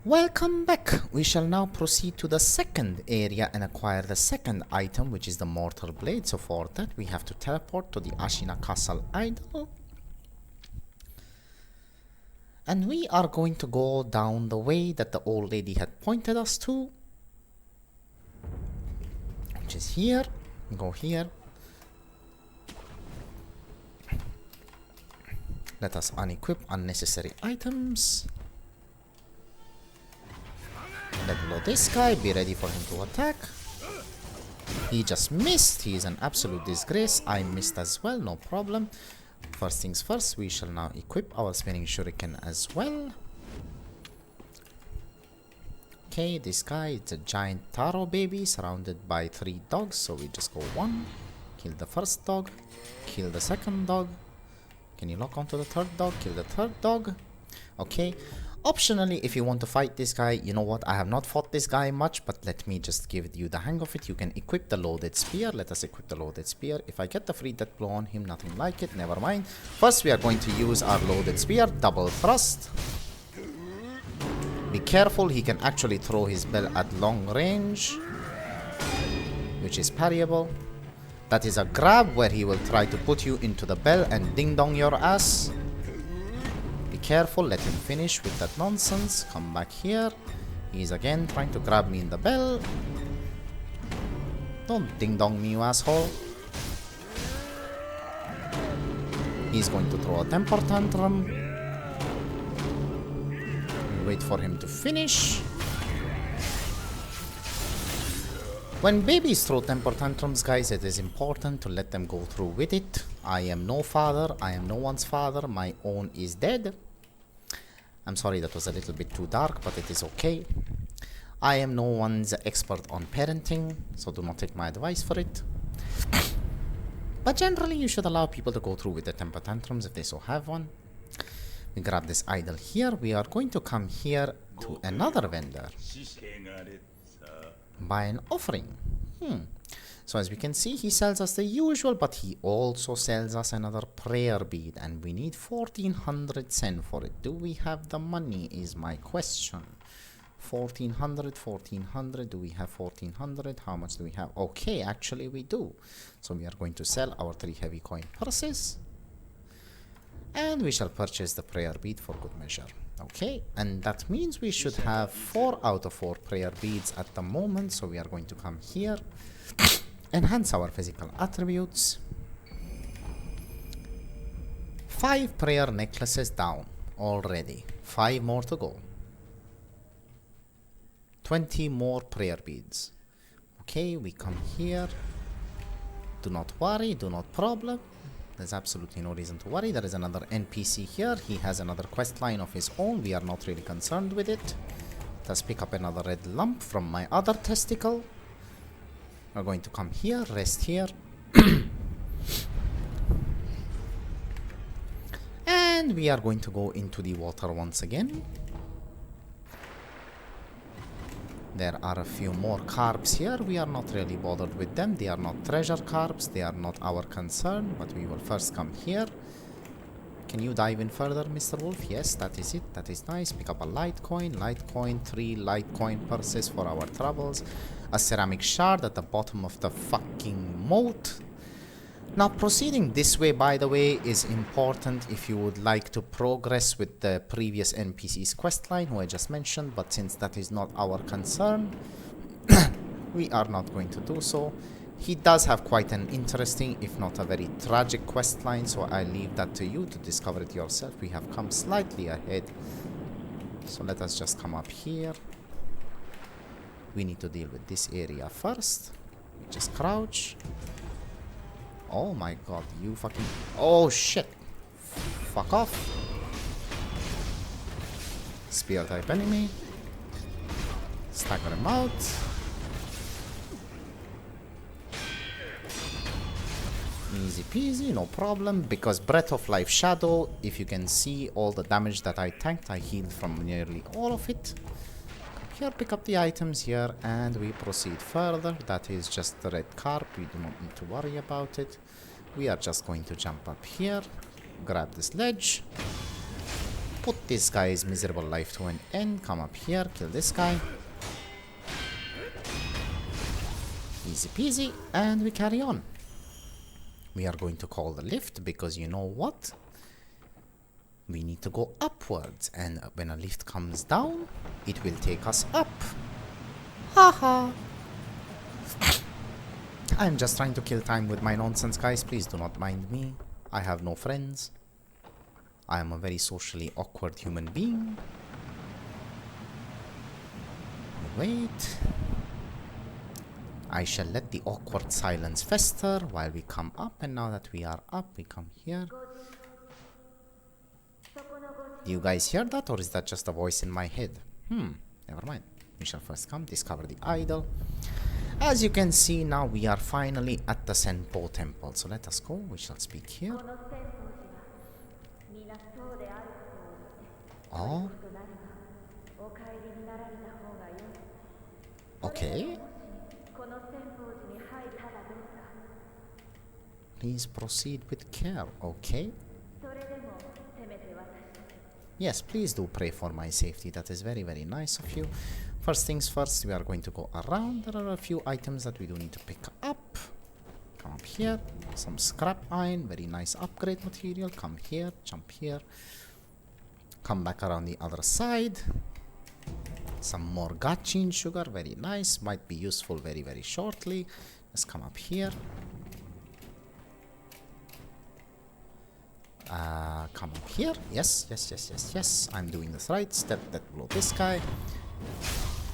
Welcome back. We shall now proceed to the second area and acquire the second item, which is the mortar blade. So for that we have to teleport to the Ashina castle idol. And we are going to go down the way that the old lady had pointed us to, which is here. Go here. Let us unequip unnecessary items. Let blow this guy, be ready for him to attack. He just missed, he is an absolute disgrace. I missed as well, no problem. First things first, we shall now equip our spinning shuriken as well. Okay, this guy is a giant taro baby surrounded by 3 dogs, so we just go 1, kill the first dog, kill the second dog. Can you lock onto the third dog? Kill the third dog. Okay. Optionally, if you want to fight this guy, you know what, I have not fought this guy much, but let me just give you the hang of it. You can equip the loaded spear. Let us equip the loaded spear. If I get the free death blow on him, nothing like it, never mind. First, we are going to use our loaded spear, double thrust. Be careful, he can actually throw his bell at long range, which is parryable. That is a grab where he will try to put you into the bell and ding dong your ass. Careful, let him finish with that nonsense. Come back here. He's again trying to grab me in the bell. Don't ding dong me, you asshole. He's going to throw a temper tantrum. Wait for him to finish. When babies throw temper tantrums, guys, it is important to let them go through with it. I am no father. I am no one's father. My own is dead. I'm sorry, that was a little bit too dark, but it is okay. I am no one's expert on parenting, so do not take my advice for it. But generally, you should allow people to go through with the temper tantrums if they so have one. We grab this idol here. We are going to come here to another vendor. Buy an offering. So as we can see, he sells us the usual, but he also sells us another prayer bead, and we need 1400 sen for it. Do we have the money is my question. 1400, do we have 1400? How much do we have? Okay, actually we do. So we are going to sell our 3 heavy coin purses, and we shall purchase the prayer bead for good measure. Okay, and that means we should have 4 out of 4 prayer beads at the moment. So we are going to come here, enhance our physical attributes. 5 prayer necklaces down already. 5 more to go. 20 more prayer beads. Okay, we come here. Do not worry, do not problem. There's absolutely no reason to worry. There is another NPC here. He has another quest line of his own. We are not really concerned with it. Let's pick up another red lump from my other testicle. We're going to come here, rest here. And we are going to go into the water once again. There are a few more carbs here. We are not really bothered with them. They are not treasure carbs. They are not our concern. But we will first come here. Can you dive in further, Mr. Wolf? Yes, that is it. That is nice. Pick up a light coin. 3 light coin purses for our troubles. A ceramic shard at the bottom of the fucking moat. Now, proceeding this way, by the way, is important if you would like to progress with the previous NPC's questline, who I just mentioned, but since that is not our concern, we are not going to do so. He does have quite an interesting, if not a very tragic questline, so I leave that to you to discover it yourself. We have come slightly ahead, so let us just come up here. We need to deal with this area first. We just crouch. Oh my god, you fucking... Oh shit! Fuck off. Spear type enemy. Stagger him out. Easy peasy, no problem. Because Breath of Life Shadow, if you can see all the damage that I tanked, I healed from nearly all of it. Here, pick up the items here, and we proceed further. That is just the red carp. We do not need to worry about it. We are just going to jump up here, grab this ledge, put this guy's miserable life to an end. Come up here, kill this guy. Easy peasy, and we carry on. We are going to call the lift because you know what? We need to go upwards, and when a lift comes down, it will take us up. Haha! I'm just trying to kill time with my nonsense, guys. Please do not mind me. I have no friends. I am a very socially awkward human being. Wait. I shall let the awkward silence fester while we come up, and now that we are up, we come here. Do you guys hear that, or is that just a voice in my head? Never mind. We shall first come, discover the idol. As you can see, now we are finally at the Senpou temple. So let us go. We shall speak here. Oh. Okay. Please proceed with care. Okay. Yes, please do pray for my safety. That is very, very nice of you. First things first, we are going to go around. There are a few items that we do need to pick up. Come up here. Some scrap iron. Very nice upgrade material. Come here. Jump here. Come back around the other side. Some more gachin sugar. Very nice. Might be useful very, very shortly. Let's come up here. Come up here. Yes, yes, yes, yes, yes. I'm doing this right. Step that blow this guy.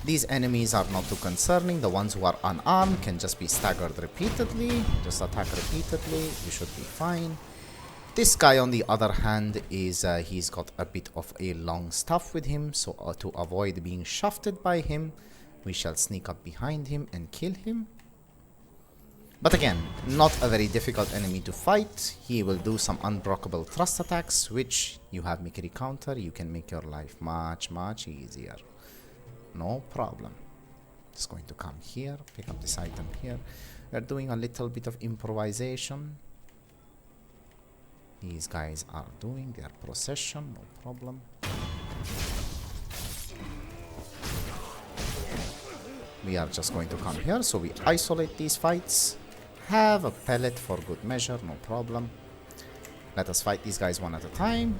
These enemies are not too concerning. The ones who are unarmed can just be staggered repeatedly. Just attack repeatedly. You should be fine. This guy, on the other hand, is he's got a bit of a long staff with him. So to avoid being shafted by him, we shall sneak up behind him and kill him. But again, not a very difficult enemy to fight. He will do some unblockable thrust attacks, which you have Mikiri counter. You can make your life much, much easier. No problem. Just going to come here, pick up this item here. We're doing a little bit of improvisation. These guys are doing their procession, no problem. We are just going to come here, so we isolate these fights. Have a pellet for good measure, no problem. Let us fight these guys one at a time.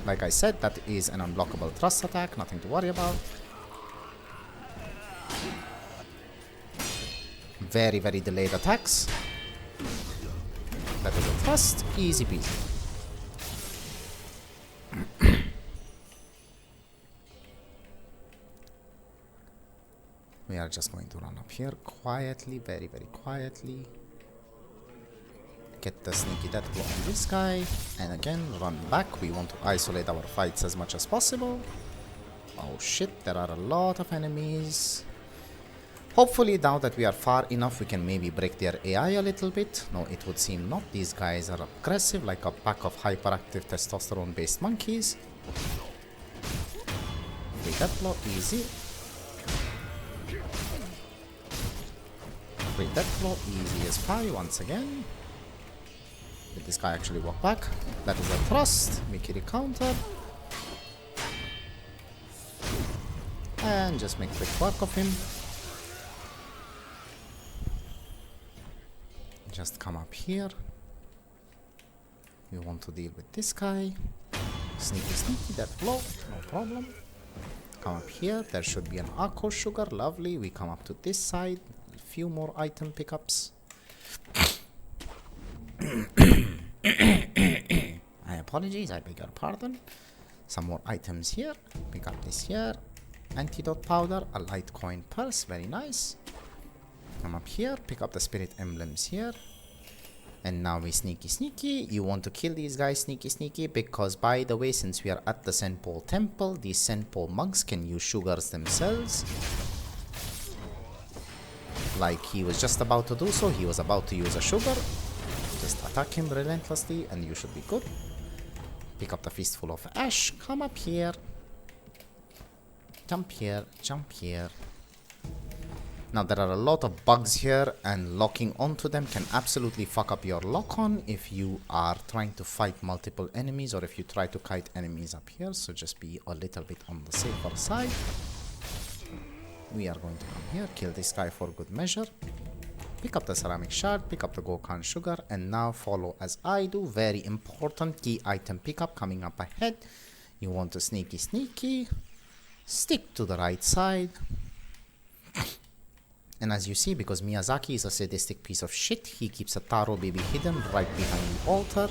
Like I said, that is an unblockable thrust attack, nothing to worry about. Very, very delayed attacks. That is a thrust, easy peasy. We are just going to run up here quietly, very, very quietly. Get the sneaky death blow on this guy. And again, run back. We want to isolate our fights as much as possible. Oh shit, there are a lot of enemies. Hopefully, now that we are far enough, we can maybe break their AI a little bit. No, it would seem not. These guys are aggressive, like a pack of hyperactive testosterone-based monkeys. Free death blow, easy. Free death blow, easy as pie once again. Did this guy actually walk back? That is a thrust. Mikiri counter. And just make quick work of him. Just come up here. We want to deal with this guy. Sneaky, sneaky, death blow. No problem. Come up here. There should be an Akko sugar. Lovely. We come up to this side. A few more item pickups. My apologies, I beg your pardon. Some more items here. Pick up this here. Antidote powder, a Litecoin purse, very nice. Come up here, pick up the spirit emblems here. And now we sneaky sneaky. You want to kill these guys sneaky sneaky because, by the way, since we are at the Senpou temple, these Senpou monks can use sugars themselves. Like he was just about to do so, he was about to use a sugar. Just attack him relentlessly and you should be good. Pick up the fistful of ash. Come up here. Jump here. Jump here. Now there are a lot of bugs here, and locking onto them can absolutely fuck up your lock on if you are trying to fight multiple enemies, or if you try to kite enemies up here. So just be a little bit on the safer side. We are going to come here, kill this guy for good measure, pick up the ceramic shard, pick up the Gokhan sugar, and now follow as I do. Very important key item pickup coming up ahead. You want to sneaky, stick to the right side. And as you see, because Miyazaki is a sadistic piece of shit, he keeps a taro baby hidden right behind the altar,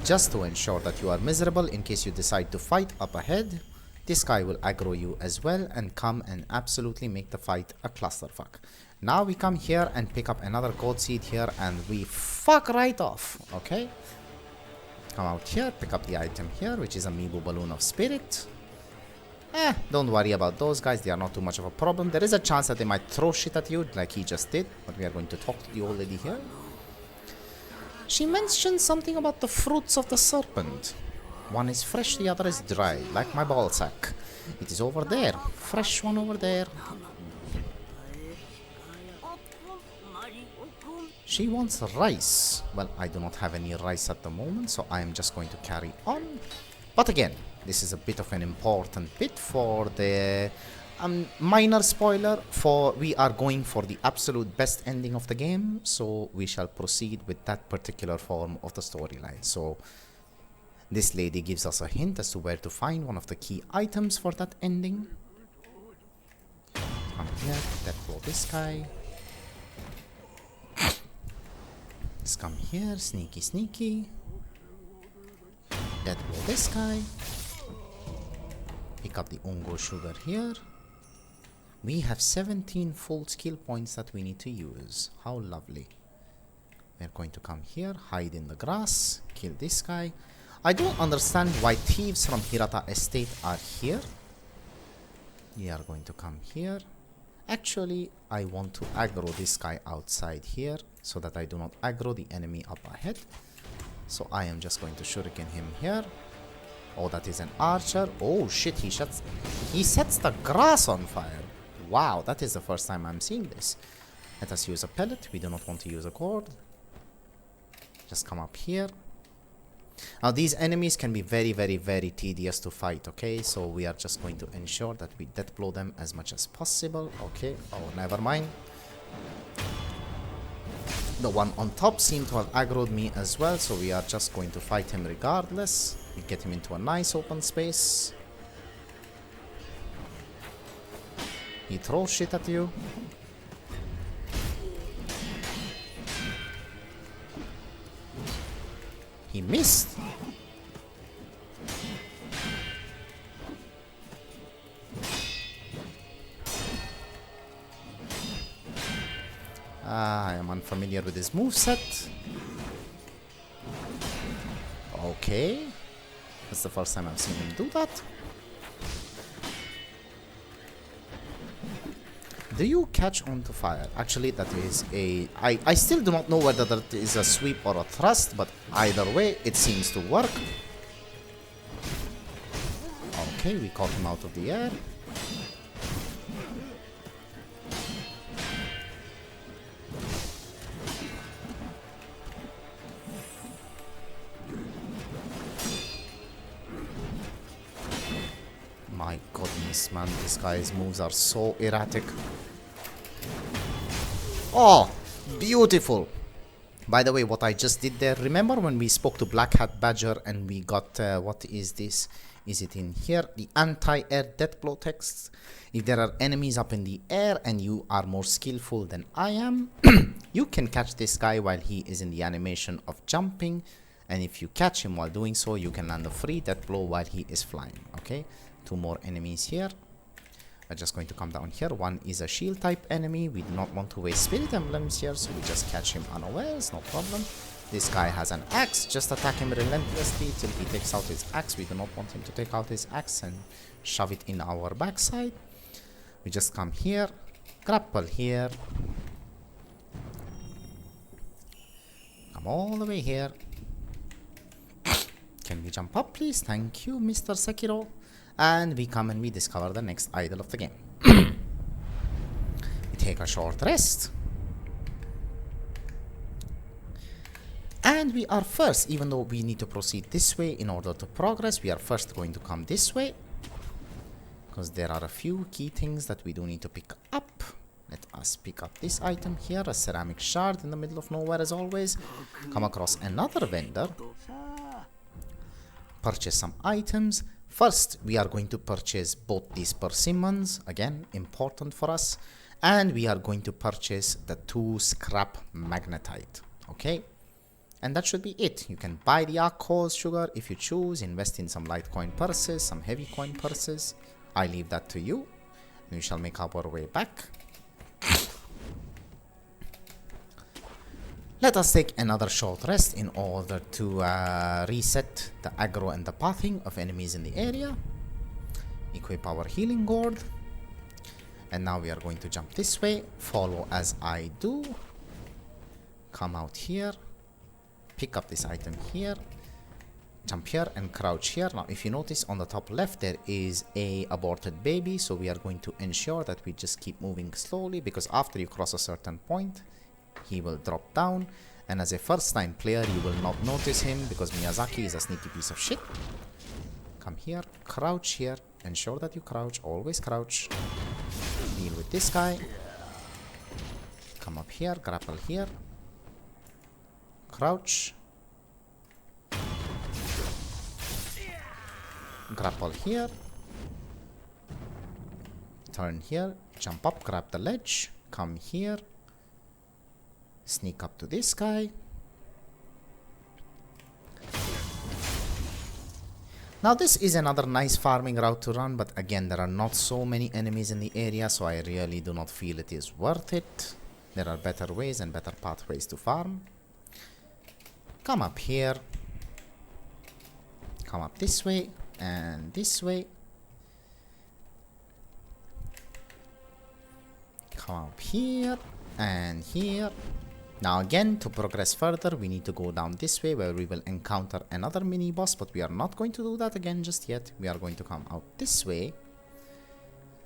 just to ensure that you are miserable in case you decide to fight up ahead. This guy will aggro you as well and come and absolutely make the fight a clusterfuck. Now we come here and pick up another gold seed here, and we fuck right off, okay? Come out here, pick up the item here, which is a Amiibo Balloon of Spirit. Don't worry about those guys, they are not too much of a problem. There is a chance that they might throw shit at you, like he just did, but we are going to talk to the old lady here. She mentioned something about the fruits of the serpent. One is fresh, the other is dry, like my ball sack. It is over there, fresh one over there. She wants rice. Well, I do not have any rice at the moment, so I am just going to carry on. But again, this is a bit of an important bit for the minor spoiler, for we are going for the absolute best ending of the game, so we shall proceed with that particular form of the storyline. So this lady gives us a hint as to where to find one of the key items for that ending. Come here, that blow this guy. Let's come here, sneaky. That blow this guy. Pick up the Ungo sugar here. We have 17 full skill points that we need to use. How lovely. We're going to come here, hide in the grass, kill this guy. I don't understand why thieves from Hirata Estate are here. We are going to come here. Actually, I want to aggro this guy outside here, so that I do not aggro the enemy up ahead. So I am just going to shuriken him here. Oh, that is an archer. Oh shit, he sets the grass on fire. Wow, that is the first time I'm seeing this. Let us use a pellet. We do not want to use a gourd. Just come up here. Now these enemies can be very tedious to fight, okay? So we are just going to ensure that we death blow them as much as possible, okay? Oh, never mind. The one on top seemed to have aggroed me as well, so we are just going to fight him regardless. We get him into a nice open space. He throws shit at you. He missed. I am unfamiliar with his moveset. Okay. That's the first time I've seen him do that. Do you catch on to fire? Actually, that is a... I still do not know whether that is a sweep or a thrust, but either way, it seems to work. Okay, we caught him out of the air. My goodness, man, this guy's moves are so erratic. Oh, beautiful. By the way, what I just did there, remember when we spoke to Black Hat Badger and we got, what is this? Is it in here? The anti-air death blow text. If there are enemies up in the air and you are more skillful than I am, you can catch this guy while he is in the animation of jumping. And if you catch him while doing so, you can land a free death blow while he is flying, okay? 2 more enemies here. I'm just going to come down here. One is a shield type enemy. We do not want to waste spirit emblems here, so we just catch him unawares, no problem. This guy has an axe. Just attack him relentlessly till he takes out his axe. We do not want him to take out his axe and shove it in our backside. We just come here, grapple here, come all the way here. Can we jump up, please? Thank you, Mr. Sekiro. And we come and we discover the next idol of the game. take a short rest. And we are first, even though we need to proceed this way in order to progress, we are first going to come this way. Because there are a few key things that we do need to pick up. Let us pick up this item here, a ceramic shard in the middle of nowhere as always. Come across another vendor. Purchase some items. First, we are going to purchase both these persimmons, again, important for us. And we are going to purchase the 2 scrap magnetite, okay? And that should be it. You can buy the alcohol sugar if you choose, invest in some light coin purses, some heavy coin purses. I leave that to you. We shall make our way back. Let us take another short rest in order to reset the aggro and the pathing of enemies in the area. Equip our healing gourd. And now we are going to jump this way. Follow as I do. Come out here. Pick up this item here. Jump here and crouch here. Now if you notice on the top left there is a aborted baby, so we are going to ensure that we just keep moving slowly, because after you cross a certain point he will drop down, and as a first time player you will not notice him because Miyazaki is a sneaky piece of shit. Come here, crouch here, ensure that you crouch, always crouch. Deal with this guy. Come up here, grapple here, crouch, grapple here, turn here, jump up, grab the ledge, come here, sneak up to this guy. Now this is another nice farming route to run, but again there are not so many enemies in the area, so I really do not feel it is worth it. There are better ways and better pathways to farm. Come up here, come up this way and this way. Come up here and here. Now again, to progress further we need to go down this way where we will encounter another mini boss, but we are not going to do that again just yet. We are going to come out this way,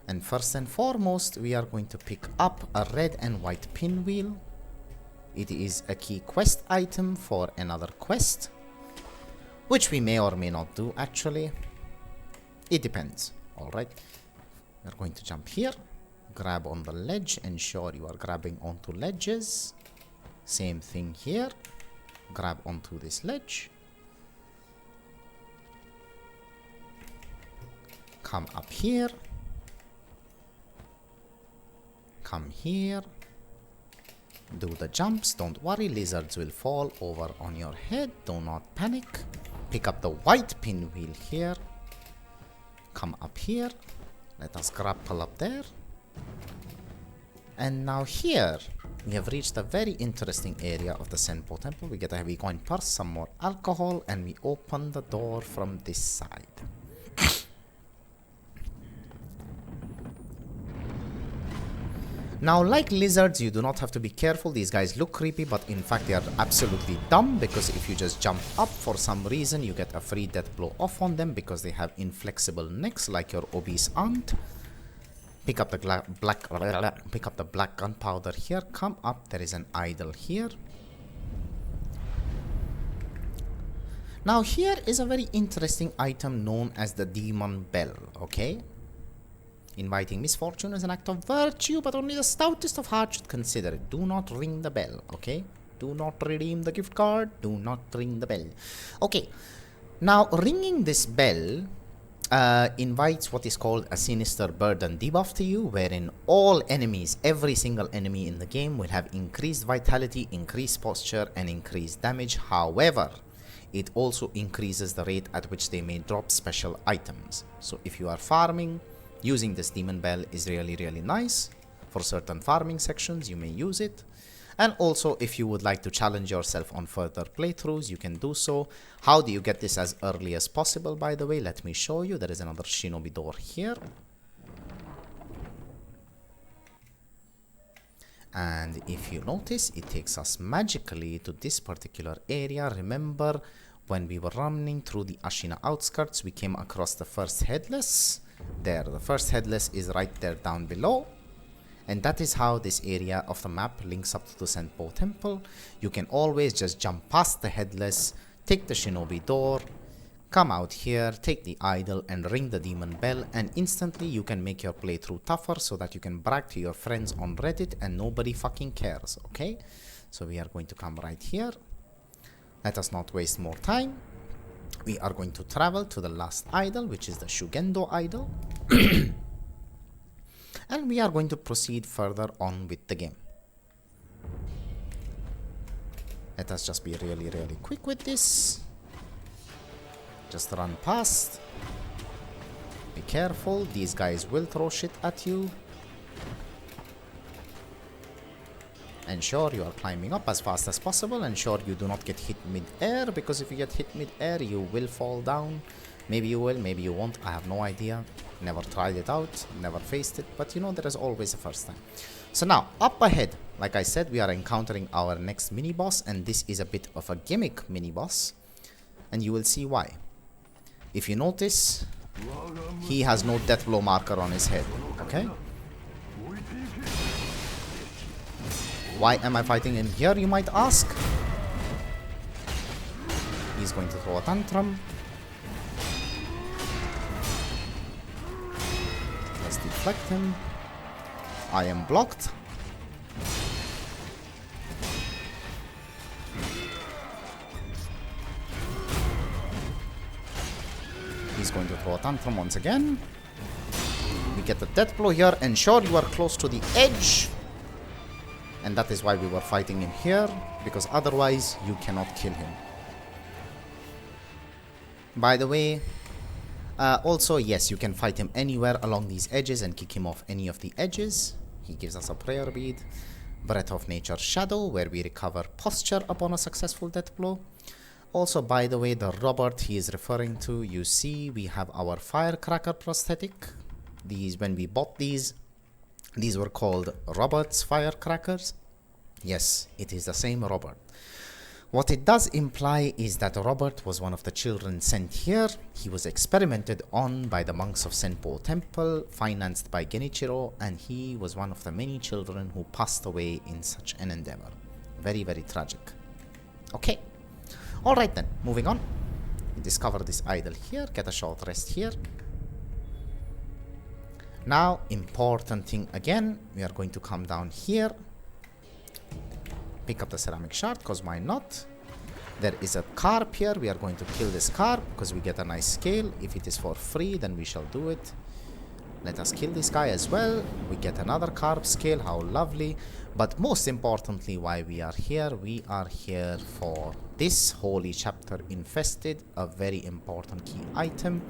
and first and foremost we are going to pick up a red and white pinwheel. It is a key quest item for another quest, which we may or may not do actually. It depends. Alright, we are going to jump here, grab on the ledge, ensure you are grabbing onto ledges. Same thing here, grab onto this ledge, come up here, come here, do the jumps. Don't worry, lizards will fall over on your head, do not panic. Pick up the white pinwheel here, come up here, let us grapple up there. And now here we have reached a very interesting area of the Senpou temple. We get a heavy coin purse, some more alcohol, and we open the door from this side. Now, like lizards, you do not have to be careful. These guys look creepy, but in fact they are absolutely dumb, because if you just jump up for some reason, you get a free death blow off on them because they have inflexible necks like your obese aunt. Pick up the black gunpowder here. Come up. There is an idol here. Now here is a very interesting item known as the demon bell. Okay, inviting misfortune is an act of virtue, but only the stoutest of hearts should consider it. Do not ring the bell. Okay, do not redeem the gift card. Do not ring the bell. Okay, now ringing this bell invites what is called a sinister burden debuff to you, wherein all enemies, every single enemy in the game, will have increased vitality, increased posture, and increased damage. However, it also increases the rate at which they may drop special items. So if you are farming, using this demon bell is really nice. For certain farming sections you may use it. And also, if you would like to challenge yourself on further playthroughs, you can do so. How do you get this as early as possible, by the way? Let me show you. There is another shinobi door here. And if you notice, it takes us magically to this particular area. Remember, when we were running through the Ashina outskirts, we came across the first headless. There, the first headless is right there down below. And that is how this area of the map links up to the senpou temple. You can always just jump past the headless, take the shinobi door, come out here, take the idol and ring the demon bell, and instantly you can make your playthrough tougher so that you can brag to your friends on Reddit and nobody fucking cares, okay? So we are going to come right here. Let us not waste more time. We are going to travel to the last idol, which is the Shugendo idol. And we are going to proceed further on with the game. Let us just be really quick with this. Just run past. Be careful, these guys will throw shit at you. Ensure you are climbing up as fast as possible. Ensure you do not get hit mid-air, because if you get hit mid-air, you will fall down. Maybe you will, maybe you won't, I have no idea. Never tried it out, never faced it, but you know, there is always a first time. So now, up ahead, like I said, we are encountering our next mini-boss, and this is a bit of a gimmick mini-boss, and you will see why. If you notice, he has no death blow marker on his head, okay? Why am I fighting him here, you might ask? He's going to throw a tantrum. Let's deflect him. I am blocked. He's going to throw a tantrum once again. We get the death blow here. Ensure you are close to the edge. And that is why we were fighting him here, because otherwise you cannot kill him. By the way, also, yes, you can fight him anywhere along these edges and kick him off any of the edges. He gives us a prayer bead, Breath of Nature's Shadow, where we recover posture upon a successful death blow. Also, by the way, the Robert he is referring to, you see, we have our firecracker prosthetic. These, when we bought these were called Robert's firecrackers. Yes, it is the same Robert. What it does imply is that Robert was one of the children sent here. He was experimented on by the monks of Senpou Temple, financed by Genichiro, and he was one of the many children who passed away in such an endeavor. Very tragic. Okay. Alright then, moving on. We discover this idol here, get a short rest here. Now, important thing again, we are going to come down here. Pick up the ceramic shard, because why not? There is a carp here. We are going to kill this carp because we get a nice scale. If it is for free, then we shall do it. Let us kill this guy as well. We get another carp scale. How lovely. But most importantly, why we are here for this holy chapter, Infested, a very important key item.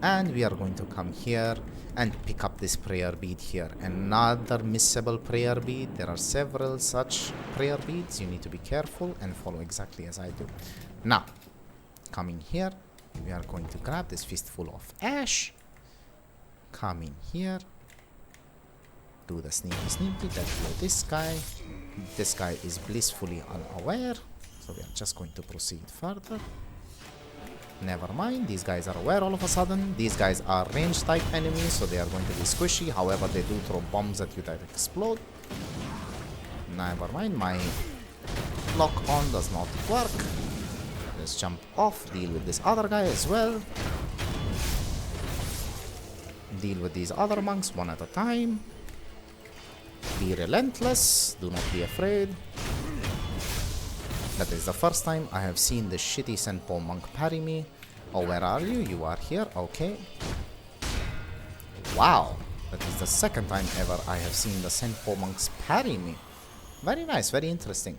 And we are going to come here and pick up this prayer bead here. Another missable prayer bead. There are several such prayer beads. You need to be careful and follow exactly as I do. Now, coming here, we are going to grab this fistful of ash. Come in here. Do the sneaky. Let's blow this guy. This guy is blissfully unaware. So we are just going to proceed further. Never mind, these guys are aware all of a sudden. These guys are range type enemies, so they are going to be squishy. However, they do throw bombs at you that explode. Never mind, my lock on does not work. Let's jump off, deal with this other guy as well. Deal with these other monks one at a time. Be relentless, do not be afraid. That is the first time I have seen the shitty senpou monk parry me. Oh, where are you? You are here, okay. Wow, that is the second time ever I have seen the senpou monks parry me. Very nice, very interesting.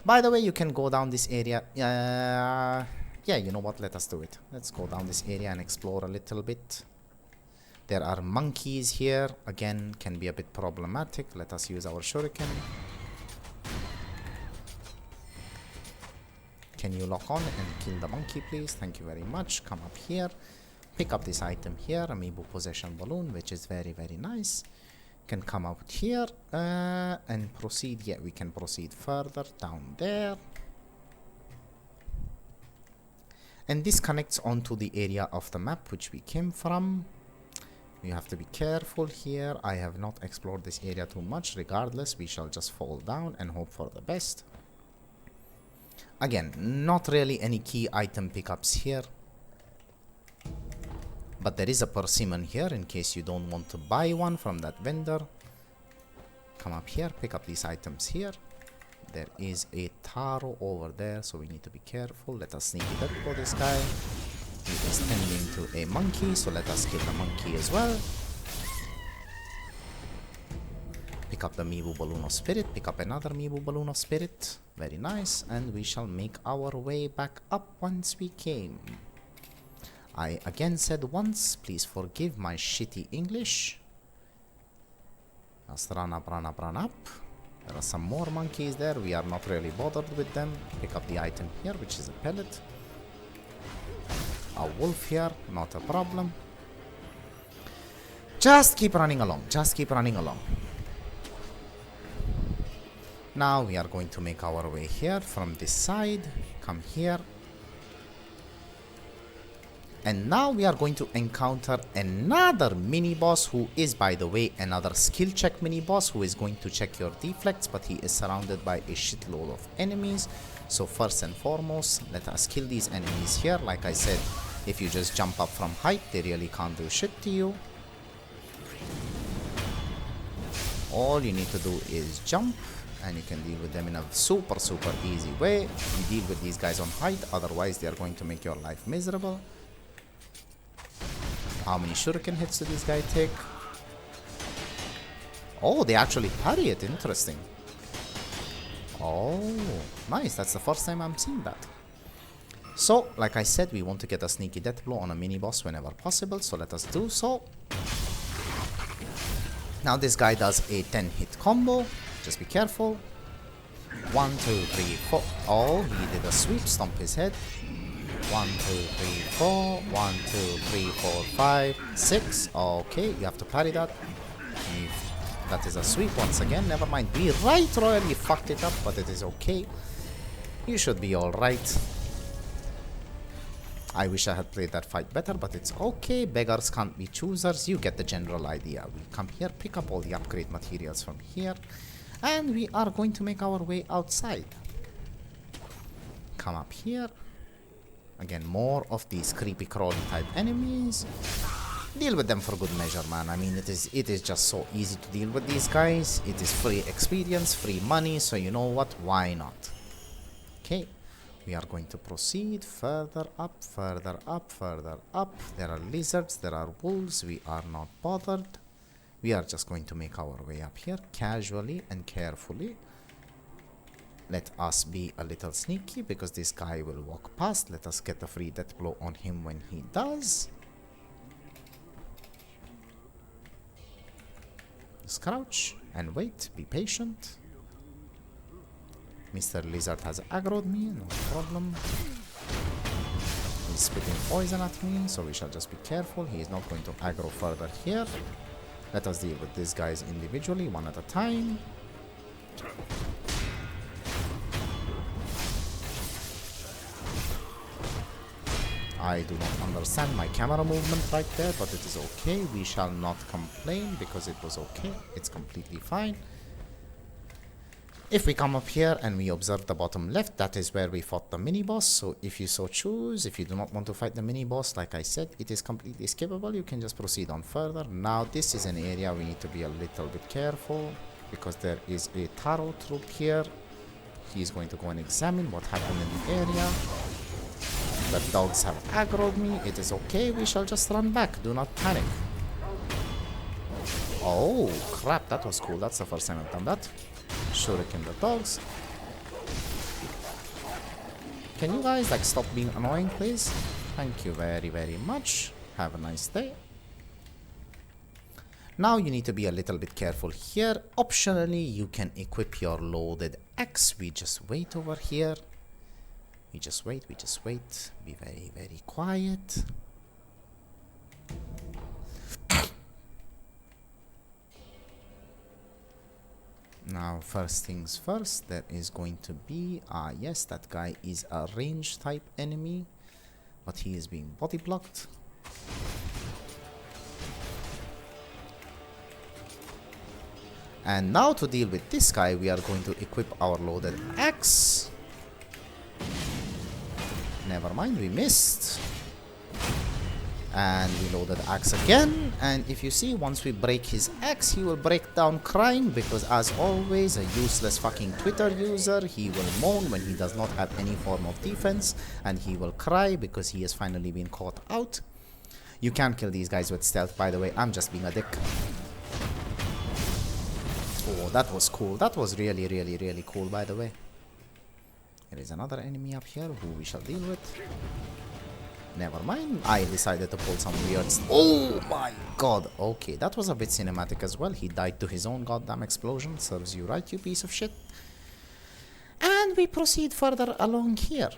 By the way, you can go down this area. Yeah, you know what, let us do it. Let's go down this area and explore a little bit. There are monkeys here. Again, can be a bit problematic. Let us use our shuriken. Can you lock on and kill the monkey, please? Thank you very much. Come up here. Pick up this item here, Amiibo Possession Balloon, which is very nice. Can come out here and proceed. Yeah, we can proceed further down there. And this connects onto the area of the map which we came from. You have to be careful here. I have not explored this area too much. Regardless, we shall just fall down and hope for the best. Again, not really any key item pickups here. But there is a persimmon here in case you don't want to buy one from that vendor. Come up here, pick up these items here. There is a taro over there, so we need to be careful. Let us sneak it up for this guy. He is tending to a monkey, so let us kill the monkey as well. Pick up the Mibu Balloon of Spirit. Pick up another Mibu Balloon of Spirit. Very nice. And we shall make our way back up once we came. I again said once, please forgive my shitty English. Let's run up, run up, run up. There are some more monkeys there. We are not really bothered with them. Pick up the item here, which is a pellet. A wolf here, not a problem. Just keep running along. Just keep running along. Now we are going to make our way here from this side. Come here. And now we are going to encounter another mini-boss who is, by the way, another skill check mini-boss who is going to check your deflects, but he is surrounded by a shitload of enemies. So first and foremost, let us kill these enemies here. Like I said, if you just jump up from height, they really can't do shit to you. All you need to do is jump, and you can deal with them in a super easy way. You deal with these guys on height, otherwise they are going to make your life miserable. How many shuriken hits do this guy take? Oh, they actually parry it. Interesting. Oh, nice. That's the first time I'm seeing that. So, like I said, we want to get a sneaky death blow on a mini-boss whenever possible. So let us do so. Now this guy does a 10-hit combo. Just be careful. 1, 2, 3, 4. Oh, he did a sweep. Stomp his head. 1, 2, 3, 4. 1, 2, 3, 4, 5, 6. Okay, you have to parry that. That is a sweep once again. Never mind. We royally fucked it up, but it is okay. You should be alright. I wish I had played that fight better, but it's okay. Beggars can't be choosers. You get the general idea. We come here, pick up all the upgrade materials from here, and we are going to make our way outside. Come up here. Again, more of these creepy crawly type enemies. Deal with them for good measure, man. I mean, it is just so easy to deal with these guys. It is free experience, free money, so you know what? Why not? Okay, we are going to proceed further up, further up, further up. There are lizards, there are wolves. We are not bothered. We are just going to make our way up here casually and carefully. Let us be a little sneaky because this guy will walk past. Let us get a free death blow on him when he does. Just crouch and wait. Be patient. Mr. Lizard has aggroed me. No problem. He's spitting poison at me, so we shall just be careful. He is not going to aggro further here. Let us deal with these guys individually, one at a time. I do not understand my camera movement right there, but it is okay. We shall not complain because it was okay. It's completely fine. If we come up here and we observe the bottom left, that is where we fought the mini-boss. So if you so choose, if you do not want to fight the mini-boss, like I said, it is completely skippable. You can just proceed on further. Now this is an area we need to be a little bit careful because there is a Taro troop here. He is going to go and examine what happened in the area. The dogs have aggroed me. It is okay. We shall just run back. Do not panic. Oh, crap. That was cool. That's the first time I've done that. Shuriken the dogs. Can you guys, like, stop being annoying, please? Thank you very much. Have a nice day. Now you need to be a little bit careful here. Optionally, you can equip your loaded axe. We just wait over here. We just wait. Be very quiet. Now, first things first, there is going to be, yes, that guy is a range type enemy, but he is being body blocked. And now to deal with this guy, we are going to equip our loaded axe. Never mind, we missed. And we loaded axe again. And if you see, once we break his axe, he will break down crying, because as always, a useless fucking Twitter user, he will moan when he does not have any form of defense, and he will cry because he has finally been caught out. You can't kill these guys with stealth, by the way. I'm just being a dick. Oh, that was cool. That was really, really, really cool, by the way. There is another enemy up here who we shall deal with. Never mind. I decided to pull some weird... Oh my god. Okay, that was a bit cinematic as well. He died to his own goddamn explosion. Serves you right, you piece of shit. And we proceed further along here.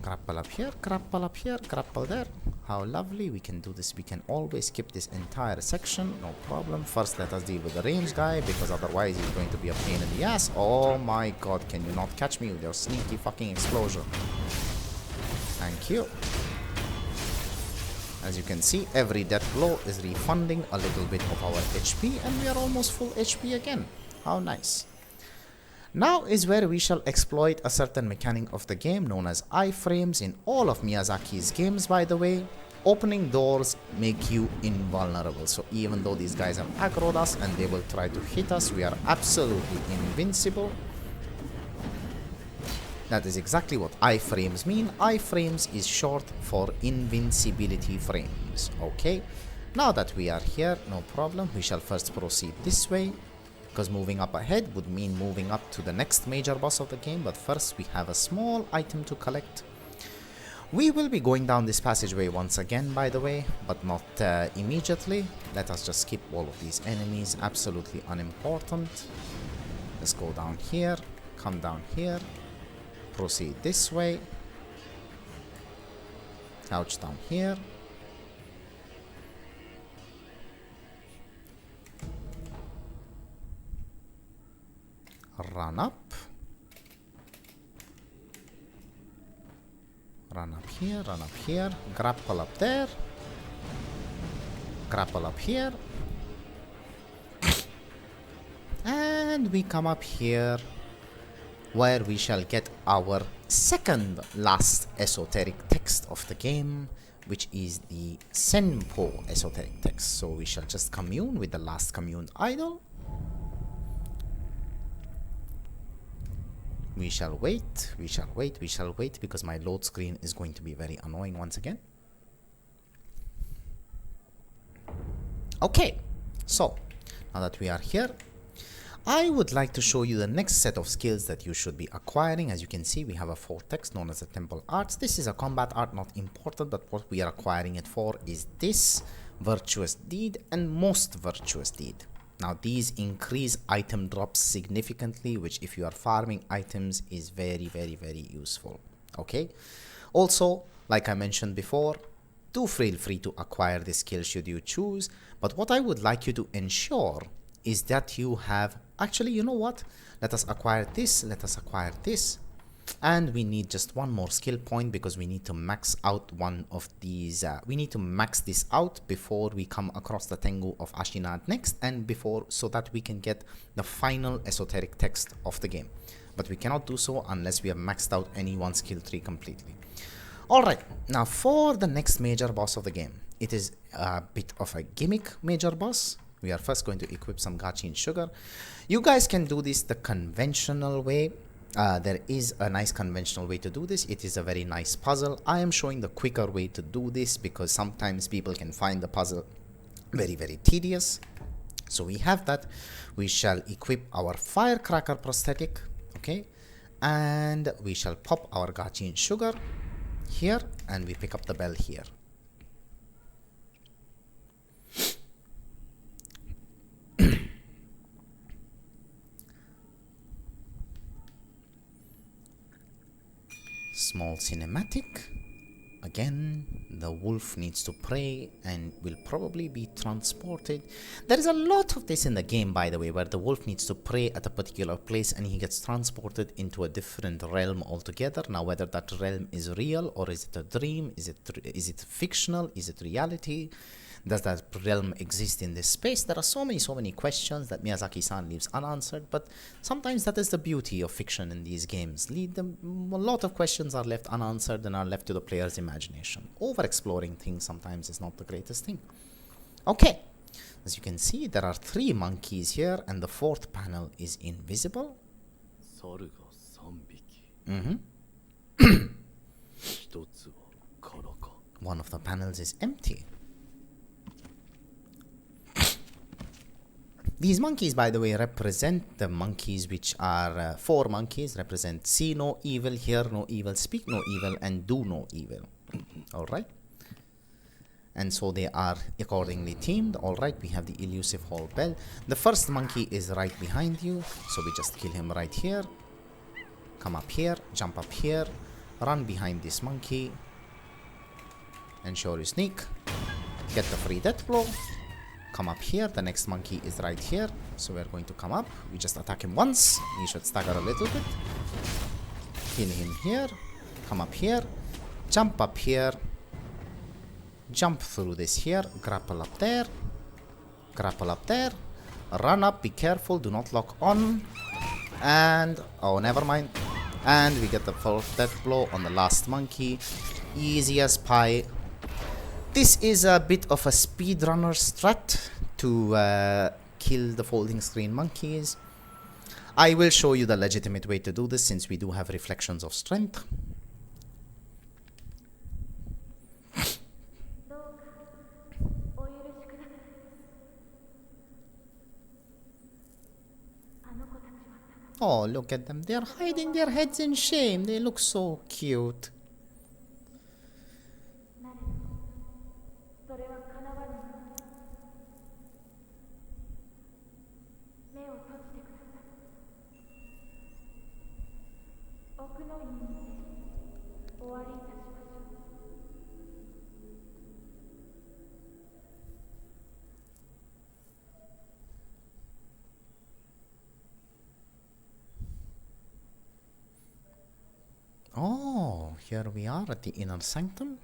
Grapple up here, grapple up here, grapple there. How lovely. We can do this. We can always skip this entire section. No problem. First, let us deal with the range guy, because otherwise he's going to be a pain in the ass. Oh my god. Can you not catch me with your sneaky fucking explosion? Thank you. As you can see, every death blow is refunding a little bit of our HP, and we are almost full HP again. How nice. Now is where we shall exploit a certain mechanic of the game known as iframes in all of Miyazaki's games, by the way. Opening doors make you invulnerable. So even though these guys have aggroed us and they will try to hit us, we are absolutely invincible. That is exactly what iframes mean. Iframes is short for invincibility frames. Okay, now that we are here, no problem. We shall first proceed this way, because moving up ahead would mean moving up to the next major boss of the game. But first we have a small item to collect. We will be going down this passageway once again, by the way, but not immediately. Let us just skip all of these enemies, absolutely unimportant. Let's go down here, come down here. Proceed this way. Couch down here. Run up. Run up here, run up here. Grapple up there. Grapple up here. And we come up here, where we shall get our second last esoteric text of the game, which is the senpou esoteric text. So we shall just commune with the last communed idol. We shall wait, we shall wait, we shall wait, because my load screen is going to be very annoying once again. Okay, so now that we are here, I would like to show you the next set of skills that you should be acquiring. As you can see, we have a fourth text known as the Temple Arts. This is a combat art, not important, but what we are acquiring it for is this virtuous deed and most virtuous deed. Now these increase item drops significantly, which if you are farming items is very, very, very useful. Okay. Also, like I mentioned before, do feel free to acquire this skill should you choose. But what I would like you to ensure is that you have, actually, you know what? Let us acquire this, let us acquire this. And we need just one more skill point, because we need to max out one of these. We need to max this out before we come across the Tengu of Ashina next, and before, so that we can get the final esoteric text of the game. But we cannot do so unless we have maxed out any one skill tree completely. Alright, now for the next major boss of the game. It is a bit of a gimmick major boss. We are first going to equip some gachi and sugar. You guys can do this the conventional way. There is a nice conventional way to do this. It is a very nice puzzle. I am showing the quicker way to do this, because sometimes people can find the puzzle very, very tedious. So we have that. We shall equip our firecracker prosthetic, okay, and we shall pop our gachi and sugar here, and we pick up the bell here. Small cinematic. Again, the wolf needs to pray and will probably be transported. There is a lot of this in the game, by the way, where the wolf needs to pray at a particular place and he gets transported into a different realm altogether. Now, whether that realm is real or is it a dream, is it fictional, is it reality? Does that realm exist in this space? There are so many questions that Miyazaki-san leaves unanswered, but sometimes that is the beauty of fiction in these games. A lot of questions are left unanswered and are left to the player's imagination. Over-exploring things sometimes is not the greatest thing. Okay, as you can see, there are 3 monkeys here, and the 4th panel is invisible. One of the panels is empty. These monkeys, by the way, represent the monkeys which are 4 monkeys, represent see no evil, hear no evil, speak no evil, and do no evil. Alright? And so they are accordingly themed. Alright, we have the elusive hall bell. The first monkey is right behind you, so we just kill him right here. Come up here, jump up here, run behind this monkey, ensure you sneak, get the free death blow. Come up here, the next monkey is right here, so we're going to come up. We just attack him once, he should stagger a little bit. Kill him here, come up here, jump up here, jump through this here, grapple up there, run up, be careful, do not lock on, and, oh never mind, and we get the full death blow on the last monkey, easy as pie. This is a bit of a speedrunner strat to kill the folding screen monkeys. I will show you the legitimate way to do this since we do have reflections of strength. Oh, look at them. They're hiding their heads in shame. They look so cute. Oh, here we are at the inner sanctum.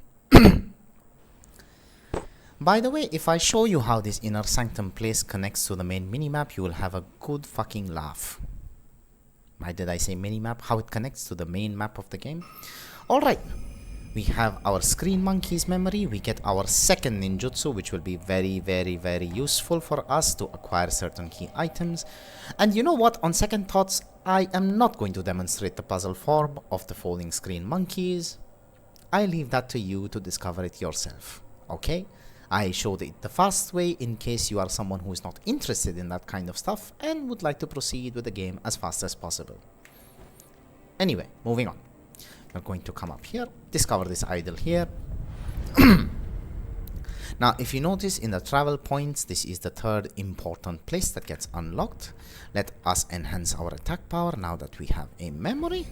By the way, if I show you how this inner sanctum place connects to the main minimap, you will have a good fucking laugh. Why did I say minimap? How it connects to the main map of the game. Alright, we have our screen monkey's memory. We get our second ninjutsu, which will be very useful for us to acquire certain key items. And you know what? On second thoughts, I am not going to demonstrate the puzzle form of the folding screen monkeys. I leave that to you to discover it yourself. Okay? I showed it the fast way in case you are someone who is not interested in that kind of stuff and would like to proceed with the game as fast as possible. Anyway, moving on. We're going to come up here, discover this idol here. Now, if you notice in the travel points, this is the 3rd important place that gets unlocked. Let us enhance our attack power now that we have a memory.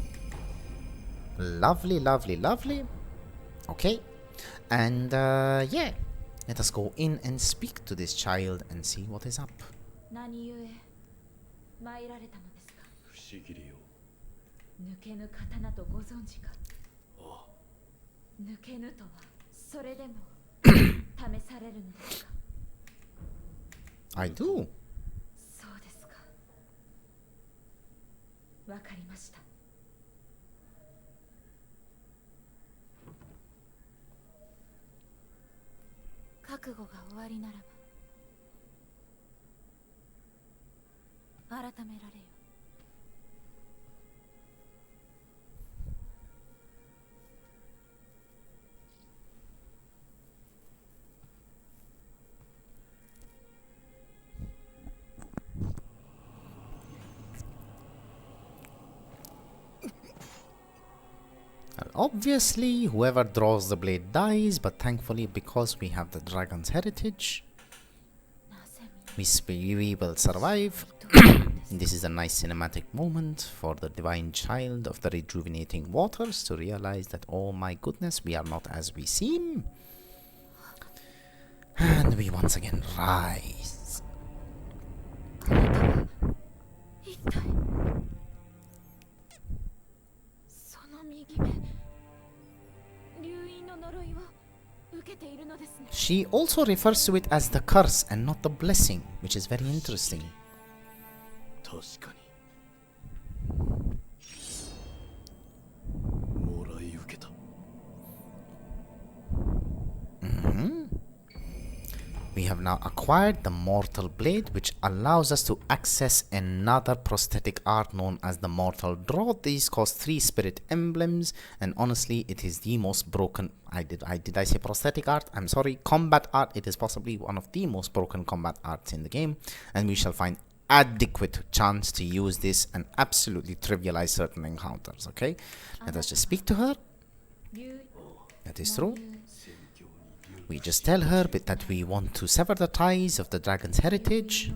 Lovely. Okay. And yeah, let us go in and speak to this child and see what is up. I do. Obviously, whoever draws the blade dies, but thankfully, because we have the dragon's heritage, we will survive. This is a nice cinematic moment for the divine child of the rejuvenating waters to realize that, oh my goodness, we are not as we seem. And we once again rise. She also refers to it as the curse and not the blessing, which is very interesting. 確かにもらい受けた We have now acquired the Mortal Blade, which allows us to access another prosthetic art known as the Mortal Draw. These cost 3 spirit emblems, and honestly, it is the most broken. Did I say prosthetic art? I'm sorry, combat art. It is possibly one of the most broken combat arts in the game, and we shall find adequate chance to use this and absolutely trivialize certain encounters. Okay, let us just speak to her. That is true. We just tell her that we want to sever the ties of the dragon's heritage.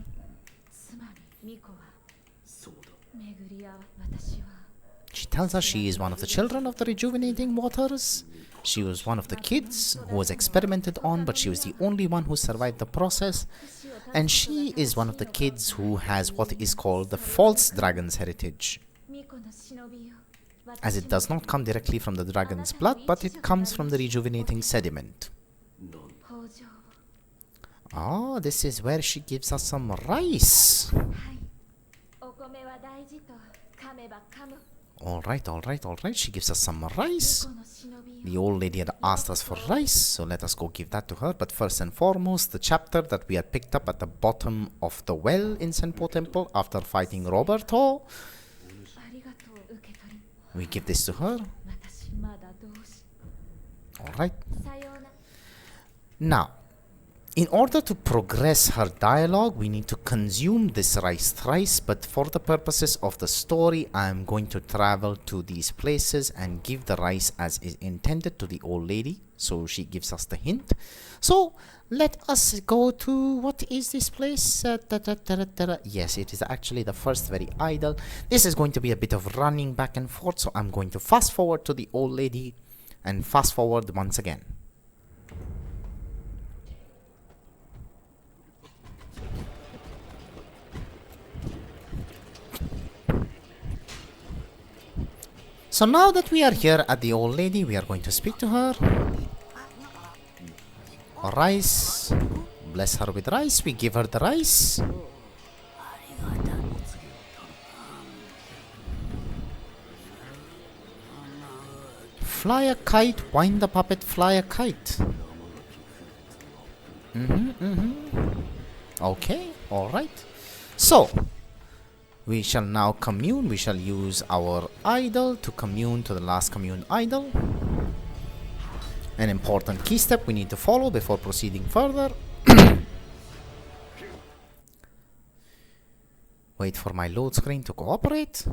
She tells us she is one of the children of the rejuvenating waters. She was one of the kids who was experimented on, but she was the only one who survived the process. And she is one of the kids who has what is called the false dragon's heritage, as it does not come directly from the dragon's blood, but it comes from the rejuvenating sediment. Oh, this is where she gives us some rice. Alright. She gives us some rice. The old lady had asked us for rice, so let us go give that to her. But first and foremost, the chapter that we had picked up at the bottom of the well in Senpou Temple after fighting Roberto. We give this to her. Alright. Now, in order to progress her dialogue, we need to consume this rice thrice, but for the purposes of the story, I am going to travel to these places and give the rice as is intended to the old lady, so she gives us the hint. So, let us go to, what is this place? Yes, it is actually the first very idol. This is going to be a bit of running back and forth, so I'm going to fast forward to the old lady and fast forward once again. So now that we are here at the old lady, we are going to speak to her. Rice. Bless her with rice. We give her the rice. Fly a kite. Wind the puppet. Fly a kite. Okay. Alright. So, we shall now commune. We shall use our idol to commune to the last commune idol. An important key step we need to follow before proceeding further. Wait for my load screen to cooperate.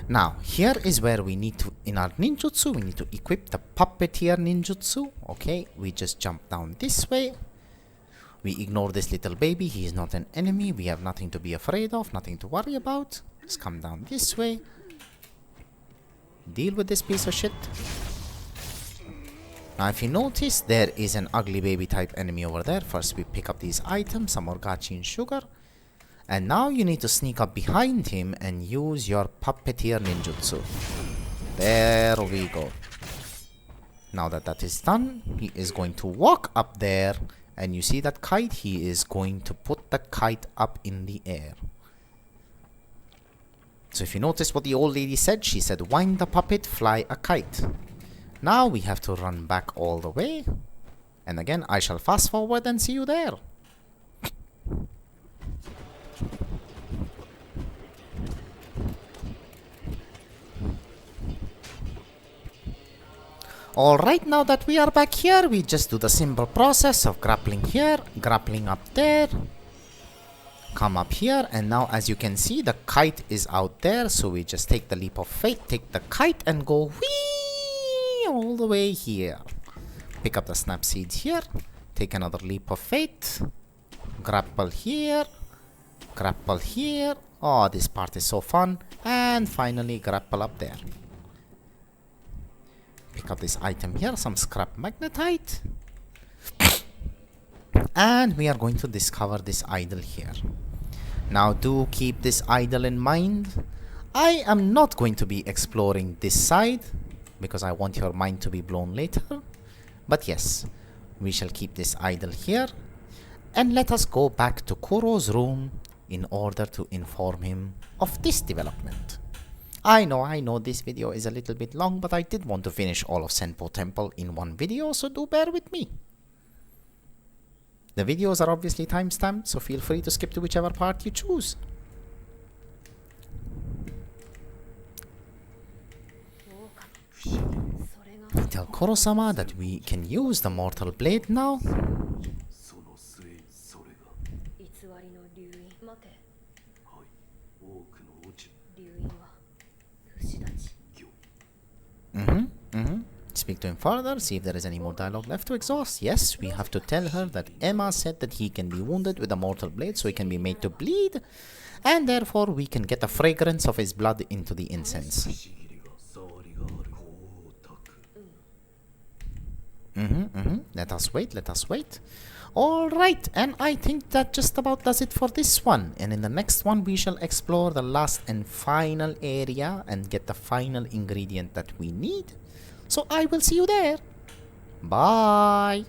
Now, here is where we need to, in our ninjutsu, we need to equip the puppeteer ninjutsu. Okay, we just jump down this way. We ignore this little baby. He is not an enemy. We have nothing to be afraid of, nothing to worry about. Let's come down this way. Deal with this piece of shit. Now, if you notice, there is an ugly baby type enemy over there. First, we pick up these items, some orgachi and sugar. And now you need to sneak up behind him and use your puppeteer ninjutsu. There we go. Now that that is done, he is going to walk up there. And you see that kite? He is going to put the kite up in the air. So if you notice what the old lady said, she said, wind the puppet, fly a kite. Now we have to run back all the way. And again, I shall fast forward and see you there. Alright, now that we are back here, we just do the simple process of grappling here, grappling up there, come up here, and now as you can see, the kite is out there, so we just take the leap of faith, take the kite and go whee all the way here. Pick up the snap seeds here, take another leap of faith, grapple here, oh, this part is so fun, and finally grapple up there. Pick up this item here, some scrap magnetite. And we are going to discover this idol here. Now do keep this idol in mind. I am not going to be exploring this side. because I want your mind to be blown later. But yes, we shall keep this idle here. And let us go back to Kuro's room in order to inform him of this development. I know this video is a little bit long, but I did want to finish all of Senpou Temple in one video, so do bear with me. The videos are obviously timestamped, so feel free to skip to whichever part you choose. Tell Kuro-sama that we can use the mortal blade now. その末にそれが偽りの流因待てはい多くの落ち流因は牛たち Speak to him further, see if there is any more dialogue left to exhaust. Yes, we have to tell her that Emma said that he can be wounded with a mortal blade, so he can be made to bleed, and therefore we can get the fragrance of his blood into the incense. ちぎりが触りがある光沢 Let us wait. Alright, and I think that just about does it for this one. And in the next one, we shall explore the last and final area and get the final ingredient that we need. So I will see you there. Bye.